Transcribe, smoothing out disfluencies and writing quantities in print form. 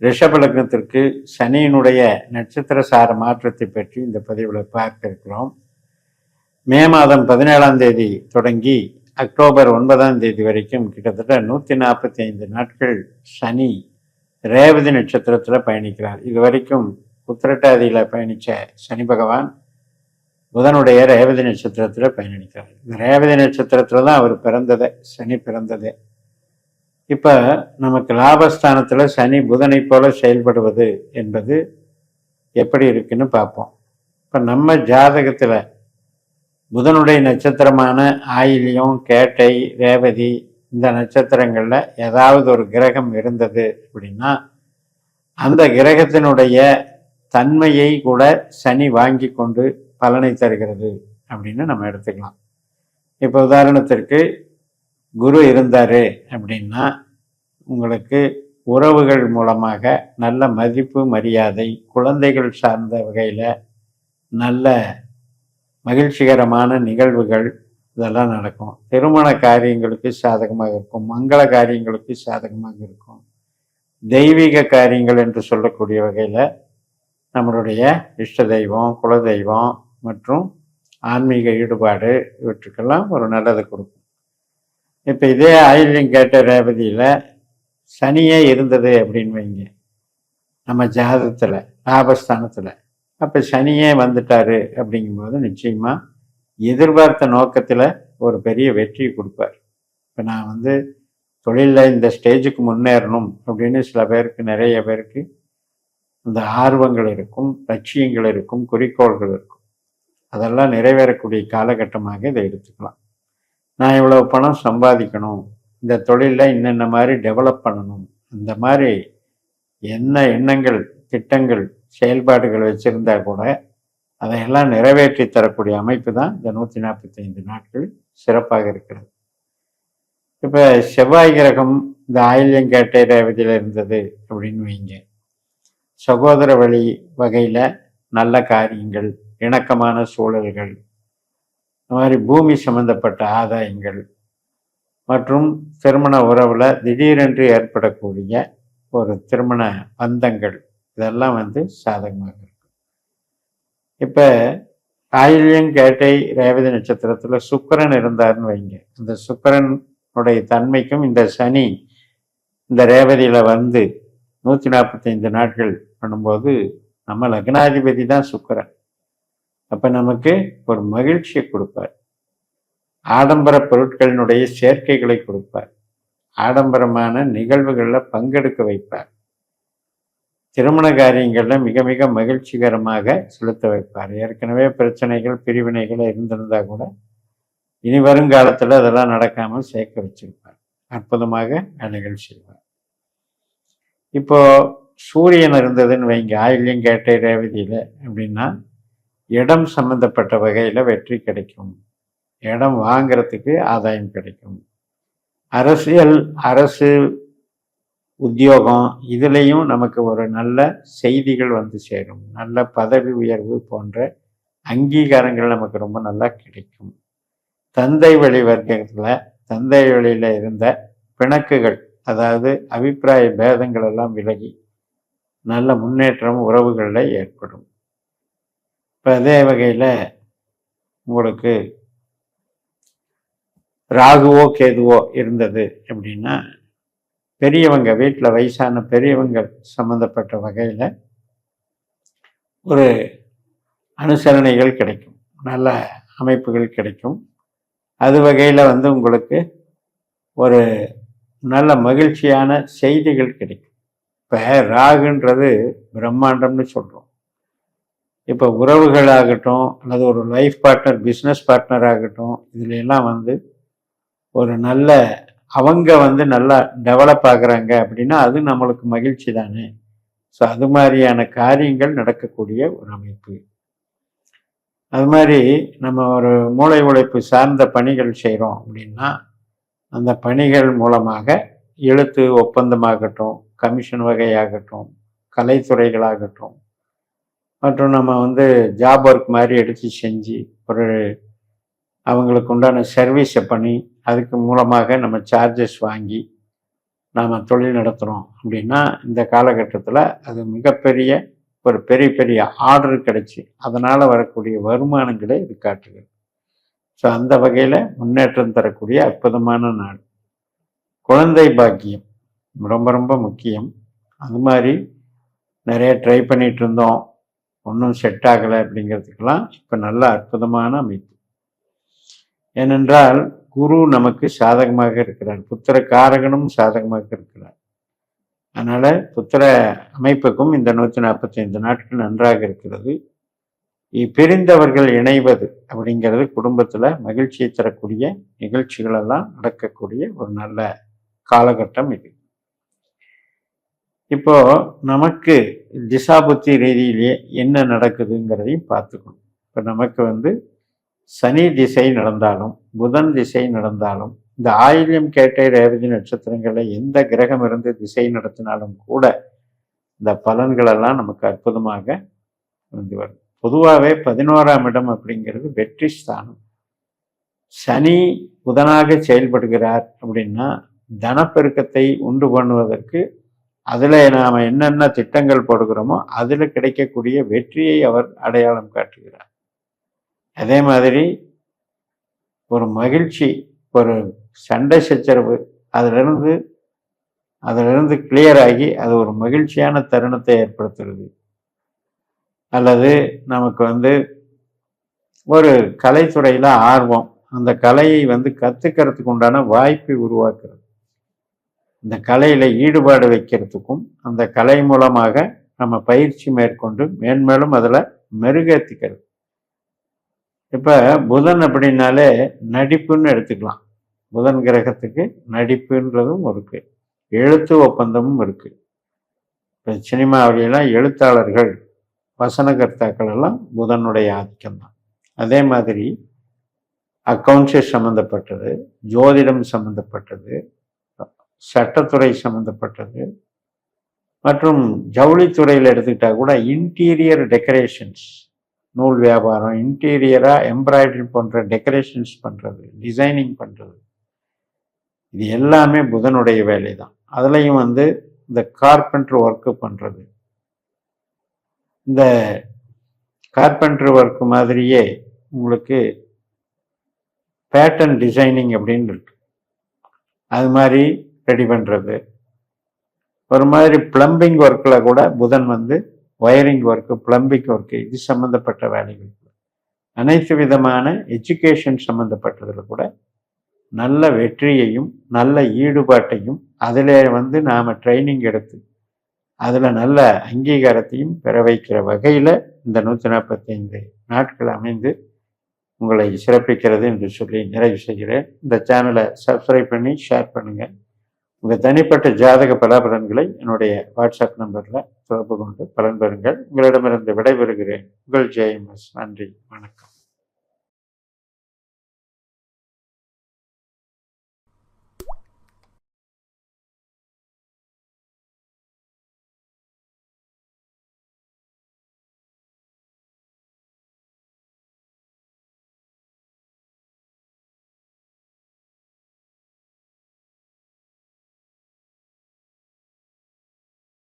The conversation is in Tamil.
ரிஷப லக்னத்திற்கு சனியினுடைய நட்சத்திர சார மாற்றத்தை பற்றி இந்த பதிவில் பார்க்க இருக்கிறோம். மே மாதம் 17ஆம் தேதி தொடங்கி அக்டோபர் 9ஆம் தேதி வரைக்கும் கிட்டத்தட்ட 145 நாட்கள் சனி ரேவதி நட்சத்திரத்தில் பயணிக்கிறார். இது வரைக்கும் உத்திரட்டாதியில் பயணித்த சனி பகவான் புதனுடைய ரேவதி நட்சத்திரத்தில் பயணிக்கிறார். இந்த ரேவதி நட்சத்திரத்தில் தான் அவர் பிறந்ததே, சனி பிறந்ததே. இப்போ நமக்கு லாபஸ்தானத்தில் சனி புதனை போல செயல்படுவது என்பது எப்படி இருக்குன்னு பார்ப்போம். இப்போ நம்ம ஜாதகத்தில் புதனுடைய நட்சத்திரமான ஆயிலியம், கேட்டை, ரேவதி இந்த நட்சத்திரங்களில் ஏதாவது ஒரு கிரகம் இருந்தது அப்படின்னா அந்த கிரகத்தினுடைய தன்மையை கூட சனி வாங்கி கொண்டு பலனை தருகிறது அப்படின்னு நம்ம எடுத்துக்கலாம். இப்போ உதாரணத்திற்கு குரு இருந்தார் அப்படின்னா உங்களுக்கு உறவுகள் மூலமாக நல்ல மதிப்பு மரியாதை, குழந்தைகள் சார்ந்த வகையில் நல்ல மகிழ்ச்சிகரமான நிகழ்வுகள் இதெல்லாம் நடக்கும். திருமண காரியங்களுக்கு சாதகமாக இருக்கும், மங்கள காரியங்களுக்கு சாதகமாக இருக்கும். தெய்வீக காரியங்கள் என்று சொல்லக்கூடிய வகையில் நம்மளுடைய இஷ்ட தெய்வம், குலதெய்வம் மற்றும் ஆன்மீக ஈடுபாடு இவற்றுக்கெல்லாம் ஒரு நல்லதை கொடுக்கும். இப்போ இதே ஆயில்யம் கேட்ட ரேவதியில் சனியே இருந்தது அப்படின்னு வைங்க நம்ம ஜாதகத்தில் லாபஸ்தானத்தில், அப்போ சனியே வந்துட்டாரு அப்படிங்கும்போது நிச்சயமாக எதிர்பார்த்த நோக்கத்தில் ஒரு பெரிய வெற்றியை கொடுப்பார். இப்போ நான் தொழிலில் இந்த ஸ்டேஜுக்கு முன்னேறணும் அப்படின்னு சில பேருக்கு, நிறைய பேருக்கு இந்த ஆர்வங்கள் இருக்கும், லட்சியங்கள் இருக்கும், குறிக்கோள்கள் இருக்கும். அதெல்லாம் நிறைவேறக்கூடிய காலகட்டமாக இதை எடுத்துக்கலாம். நான் இவ்வளோ பணம் சம்பாதிக்கணும், இந்த தொழிலில் இன்னென்ன மாதிரி டெவலப் பண்ணணும், இந்த மாதிரி என்ன எண்ணங்கள், திட்டங்கள், செயல்பாடுகள் வச்சுருந்தா கூட அதையெல்லாம் நிறைவேற்றி தரக்கூடிய அமைப்பு தான் இந்த 145 நாட்கள் சிறப்பாக இருக்கிறது. இப்போ செவ்வாய் கிரகம் இந்த ஆயில்யம் கேட்டை ரேவதியில் இருந்தது அப்படின்னு வைங்க, சகோதர வழி வகையில் நல்ல காரியங்கள், இணக்கமான சூழல்கள், இந்த மாதிரி பூமி சம்பந்தப்பட்ட ஆதாயங்கள் மற்றும் திருமண உறவில் திடீரென்று ஏற்படக்கூடிய ஒரு திருமண பந்தங்கள் இதெல்லாம் சாதகமாக இருக்கும். இப்போ ஆயில்யம் கேட்டை ரேவதி நட்சத்திரத்தில் சுக்கிரன் இருந்தார்னு வைங்க, இந்த சுக்கிரனுடைய தன்மைக்கும் இந்த சனி இந்த ரேவதியில் 145 நாட்கள் பண்ணும்போது நம்ம லக்னாதிபதி தான் சுக்கிரன். அப்போ நமக்கு ஒரு மகிழ்ச்சியை கொடுப்பார், ஆடம்பர பொருட்களினுடைய சேர்க்கைகளை கொடுப்பார், ஆடம்பரமான நிகழ்வுகளில் பங்கெடுக்க வைப்பார், திருமண காரியங்களில் மிக மிக மகிழ்ச்சிகரமாக செலுத்த வைப்பார். ஏற்கனவே பிரச்சனைகள், பிரிவினைகள் இருந்திருந்தா கூட இனி வருங்காலத்தில் அதெல்லாம் நடக்காமல் சேர்க்க வச்சிருப்பார், அற்புதமாக வேலைகள் செய்வார். இப்போ சூரியன் இருந்ததுன்னு வைங்க ஆயில்யம் கேட்டை ரேவதியில் அப்படின்னா இடம் சம்பந்தப்பட்ட வகையில் வெற்றி கிடைக்கும், இடம் வாங்கிறதுக்கு ஆதாயம் கிடைக்கும், அரசியல், அரசு உத்தியோகம் இதுலேயும் நமக்கு ஒரு நல்ல செய்திகள் சேரும், நல்ல பதவி உயர்வு போன்ற அங்கீகாரங்கள் நமக்கு ரொம்ப நல்லா கிடைக்கும். தந்தை வழி வர்க்கத்தில், தந்தை வழியில் இருந்த பிணக்குகள், அதாவது அபிப்பிராய பேதங்கள் எல்லாம் விலகி நல்ல முன்னேற்றம் உறவுகளில் ஏற்படும். இப்போ அதே வகையில் உங்களுக்கு ராகுவோ கேதுவோ இருந்தது அப்படின்னா பெரியவங்க வீட்டில் வயசான பெரியவங்க சம்மந்தப்பட்ட வகையில் ஒரு அனுசரணைகள் கிடைக்கும், நல்ல அமைப்புகள் கிடைக்கும். அது வகையில் உங்களுக்கு ஒரு நல்ல மகிழ்ச்சியான செய்திகள் கிடைக்கும். இப்போ ராகுன்றது பிரம்மாண்டம்னு சொல்கிறோம். இப்போ உறவுகளாகட்டும் அல்லது ஒரு லைஃப் பார்ட்னர், பிஸ்னஸ் பார்ட்னர் ஆகட்டும், இதுல எல்லாம் ஒரு நல்ல அவங்க நல்லா டெவலப் ஆகுறாங்க அப்படின்னா அது நம்மளுக்கு மகிழ்ச்சி தானே. ஸோ அது மாதிரியான காரியங்கள் நடக்கக்கூடிய ஒரு அமைப்பு. அது மாதிரி நம்ம ஒரு மூளை உழைப்பு சார்ந்த பணிகள் செய்கிறோம் அப்படின்னா அந்த பணிகள் மூலமாக எழுத்து ஒப்பந்தமாகட்டும், கமிஷன் வகையாகட்டும், கலைத்துறைகளாகட்டும் மற்றும் நம்ம ஜாப் ஒர்க் மாதிரி எடுத்து செஞ்சு ஒரு அவங்களுக்கு உண்டான சர்வீஸை பண்ணி அதுக்கு மூலமாக நம்ம சார்ஜஸ் வாங்கி நாம் தொழில் நடத்துகிறோம் அப்படின்னா இந்த காலகட்டத்தில் அது மிகப்பெரிய ஒரு பெரிய பெரிய ஆர்டர் கிடைச்சி அதனால் வரக்கூடிய வருமானங்களை இது காட்டுகிறது. ஸோ அந்த வகையில் முன்னேற்றம் தரக்கூடிய அற்புதமான நாள். குழந்தை பாக்கியம் ரொம்ப ரொம்ப முக்கியம். அது மாதிரி நிறைய ட்ரை பண்ணிட்டு இருந்தோம், ஒன்றும் செட் ஆகலை அப்படிங்கிறதுக்கெல்லாம் இப்போ நல்ல அற்புதமான அமைப்பு. ஏனென்றால் குரு நமக்கு சாதகமாக இருக்கிறார், புத்திர காரகனும் சாதகமாக இருக்கிறார். அதனால புத்திர அமைப்புக்கும் இந்த 145 நாட்கள் நன்றாக இருக்கிறது. பிரிந்தவர்கள் இணைவது அப்படிங்கிறது குடும்பத்தில் மகிழ்ச்சியை தரக்கூடிய நிகழ்ச்சிகள் எல்லாம் நடக்கக்கூடிய ஒரு நல்ல காலகட்டம் இது. இப்போ நமக்கு திசாபுத்தி ரீதியிலேயே என்ன நடக்குதுங்கிறதையும் பார்த்துக்கணும். இப்போ நமக்கு சனி திசை நடந்தாலும் புதன் திசை நடந்தாலும் இந்த ஆயில்யம் கேட்டை ரேவதி நட்சத்திரங்களில் எந்த கிரகம் இருந்து திசை நடத்தினாலும் கூட இந்த பலன்களெல்லாம் நமக்கு அற்புதமாக வரும். பொதுவாகவே 11ஆம் இடம் அப்படிங்கிறது வெற்றி ஸ்தானம். சனி புதனாக செயல்படுகிறார் அப்படின்னா தனப்பெருக்கத்தை உண்டு பண்ணுவதற்கு அதில் நாம் என்னென்ன திட்டங்கள் போடுகிறோமோ அதில் கிடைக்கக்கூடிய வெற்றியை அவர் அடையாளம் காட்டுகிறார். அதே மாதிரி ஒரு மகிழ்ச்சி, ஒரு சண்டை சச்சரவு அதிலிருந்து கிளியர் ஆகி அது ஒரு மகிழ்ச்சியான தருணத்தை ஏற்படுத்துறது. அல்லது நமக்கு ஒரு கலைத்துறையில் ஆர்வம், அந்த கலையை கற்றுக்கிறதுக்கு உண்டான வாய்ப்பை உருவாக்குறது. இந்த கலையில் ஈடுபாடு வைக்கிறதுக்கும் அந்த கலை மூலமாக நம்ம பயிற்சி மேற்கொண்டு மேன்மேலும் அதில் மெருகேற்றிக்கிறது. இப்போ புதன் அப்படின்னாலே நடிப்புன்னு எடுத்துக்கலாம். புதன் கிரகத்துக்கு நடிப்புன்றதும் இருக்கு, எழுத்து ஒப்பந்தமும் இருக்கு. இப்போ சினிமாவிலாம் எழுத்தாளர்கள், வசனகர்த்தாக்கள் எல்லாம் புதனுடைய ஆதிக்கம்தான். அதே மாதிரி அக்கௌண்ட்ஸ் சம்மந்தப்பட்டது, ஜோதிடம் சம்மந்தப்பட்டது, சட்டத்துறை சம்மந்தப்பட்டது மற்றும் ஜவுளித்துறையில் எடுத்துக்கிட்டா கூட இன்டீரியர் டெக்கரேஷன்ஸ், நூல் வியாபாரம், இன்டீரியராக எம்ப்ராய்டரி போன்ற டெக்கரேஷன்ஸ் பண்ணுறது, டிசைனிங் பண்ணுறது, இது எல்லாமே புதனுடைய வேலை தான். அதுலேயும் இந்த கார்பெண்டர் ஒர்க்கு பண்ணுறது, இந்த கார்பெண்டர் ஒர்க்கு மாதிரியே உங்களுக்கு பேட்டர்ன் டிசைனிங் அப்படின்னு இருக்கு, அது மாதிரி ரெடி பண்ணுறது. ஒரு மாதிரி பிளம்பிங் ஒர்க்கில் கூட புதன் ஒயரிங் ஒர்க்கு, பிளம்பிங் ஒர்க்கு, இது சம்மந்தப்பட்ட வேலைகள், அனைத்து விதமான எஜுகேஷன் சம்மந்தப்பட்டதில் கூட நல்ல வெற்றியையும் நல்ல ஈடுபாட்டையும் அதில் நாம் ட்ரைனிங் எடுத்து அதில் நல்ல அங்கீகாரத்தையும் பெற வைக்கிற வகையில் இந்த 145 நாட்கள் அமைந்து உங்களை சிறப்பிக்கிறது என்று சொல்லி நிறைவு செய்கிறேன். இந்த சேனலை சப்ஸ்கிரைப் பண்ணி ஷேர் பண்ணுங்கள். உங்கள் தனிப்பட்ட ஜாதக பலாபலன்களை என்னுடைய வாட்ஸ்அப் நம்பரில் தொடர்பு கொண்டு பலன் பெறுங்கள். உங்களிடமிருந்து விடைபெறுகிறேன். உங்கள் ஜெயம்எஸ். நன்றி, வணக்கம்.